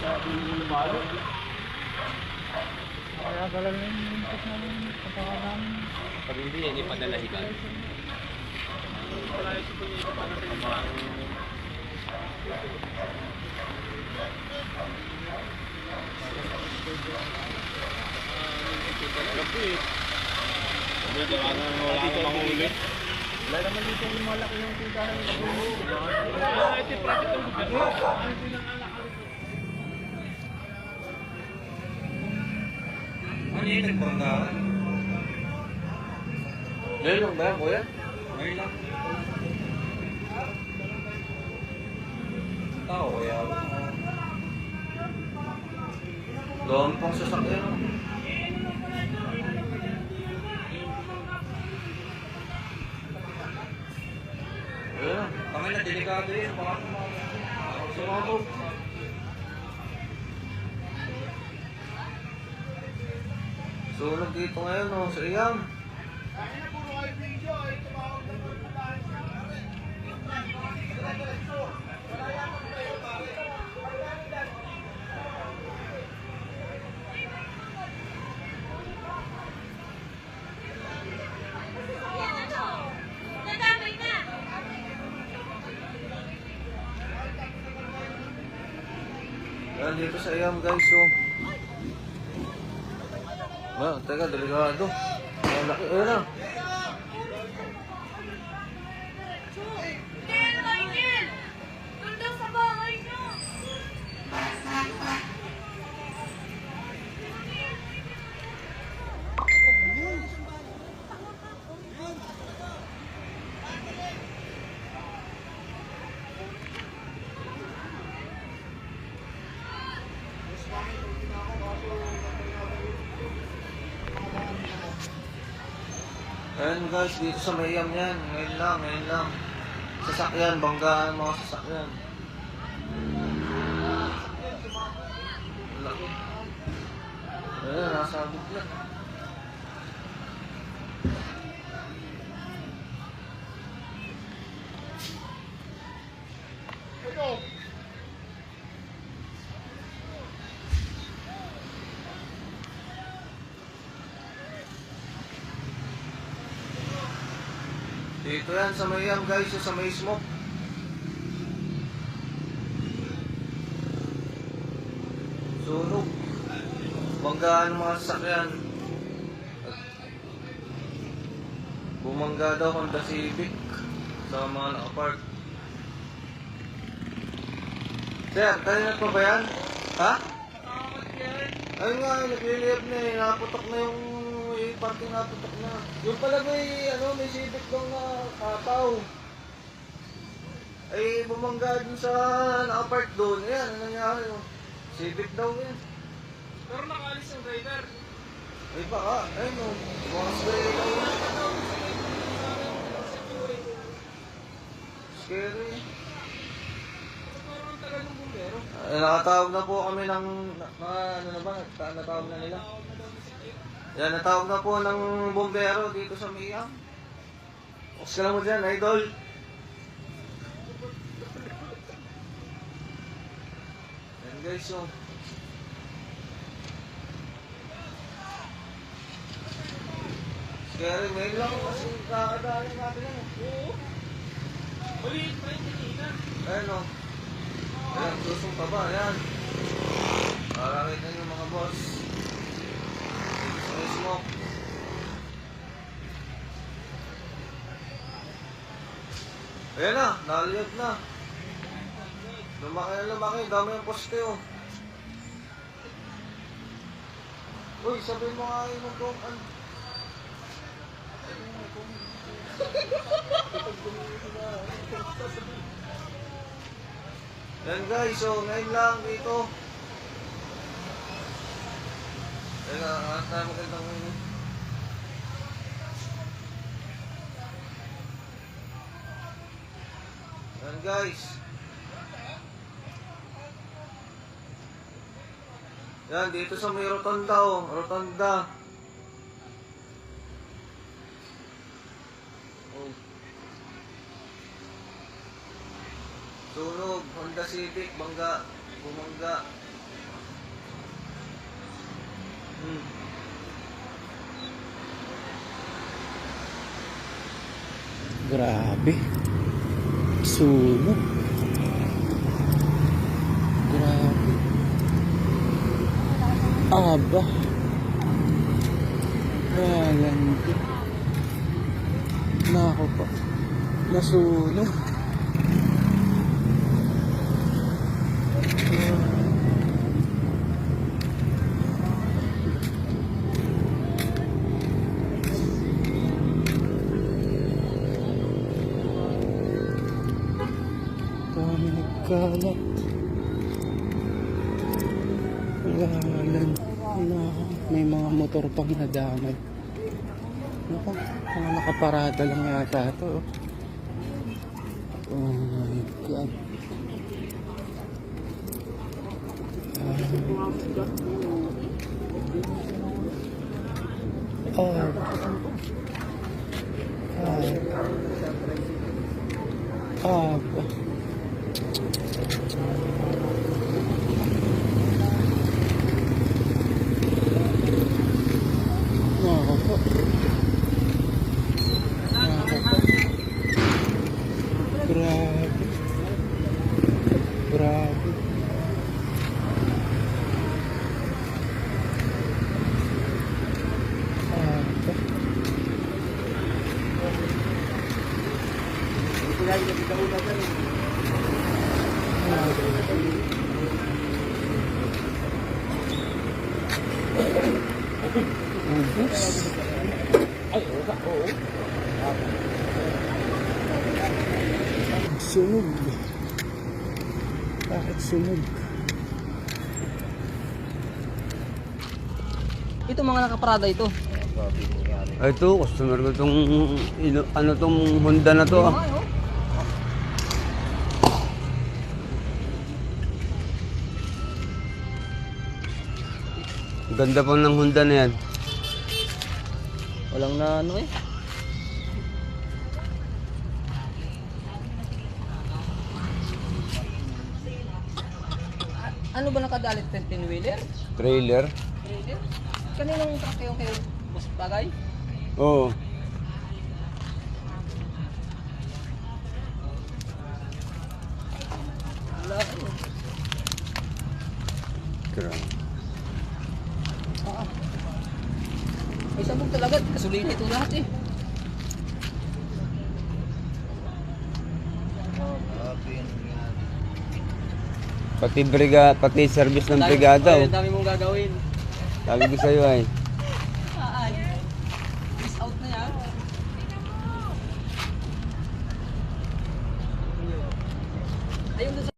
Kaya pala yung mintas na yung kapakanan. Pag hindi yan, ipadalahigan. Lapit. Wala ka mangulit. Wala naman dito yung malaki yung tindahan ng bulo. Ito profit ang gobyerno. Ano yung nagpanggawan? Ngayon lang ba yan, kuya? Ngayon lang. Tao kaya. Doon pang sasakyan. Ayan. Tangin na, delikado yun. Baka sumabog. Sunog dito ngayon, oh, sa iyang. Yan, dito sa iyang, guys, oh. Teka, delikado. Ang laki, ayun na. Ayan guys, dito sa Mayam yan. Ngayon lang. Sasakyan, banggaan mga sasakyan. Laki. Ayan, nasabog na. Dito yan sa Mayam guys, sa may smoke. Sunog. Banggaan ng mga sasakyan. Bumangga daw Honda Civic sa mga nakapark. Sir, kanina pa ba yan? Ha? Ayun nga, nagliliyab na eh. Naputok na yung parking, naputok na. Yung pala may Civic daw na kataw. Ay, bumangga dun sa nakapark doon. Ayan, ano nangyari? Civic daw yan. Pero nakaalis yung driver. Ay baka, ayun o. Bukas ba yun? Scary. Parang ang tagal ng bumbero. Nakatawag na po kami ng, ano na ba? Natawag na nila. Yan, natawag na po ng bombero dito sa Miyang. Bukas ka lang mo dyan, idol. Yan guys, so. Scary, may lang kasi kakadali natin yan. Oo. Maliit pa yung kanina. Ayan o. Ayan, susong pa ba? Ayan. Makakita nyo mga boss. Dito sa may smoke. Ayan na, naliyot na. Lumaki na lumaki, dami yung poste o. Uy, sabihin mo nga yun kung ano. Yan guys, so ngayon lang dito. Yan na, ang tayo magandang ngayon. Yan guys. Yan, dito sa may rotonda o, rotonda. Sunog, Honda Civic, bumangga. Grabe. Sunog. Grabe. Aba. Galante. Nako pa. Nasunog. Dami nagkalat. Galan. May mga motor pang nadamay. Naku, mga nakaparada lang yata ito. Oh my God. Ah. Grabe. Grabe. Ubus. Sunog. Bakit sunog? Ito mga nakaparada ito. Ito, customer ko itong, ano tong Honda na to. Ay, oh. Ganda po ng Honda na yan. Walang na ano eh. Ano ba nakadalit? 10-wheeler? Trailer. Trailer? Kaninong truck yung kayo? Boss Bagay? Oo. Wala ano. Grabe. May sabog talaga. Kasulina ito lahat eh. Pati service ng brigada. Ang dami mong gagawin. Sabi ko sa'yo ay. Miss out na yan. Ayun doon sa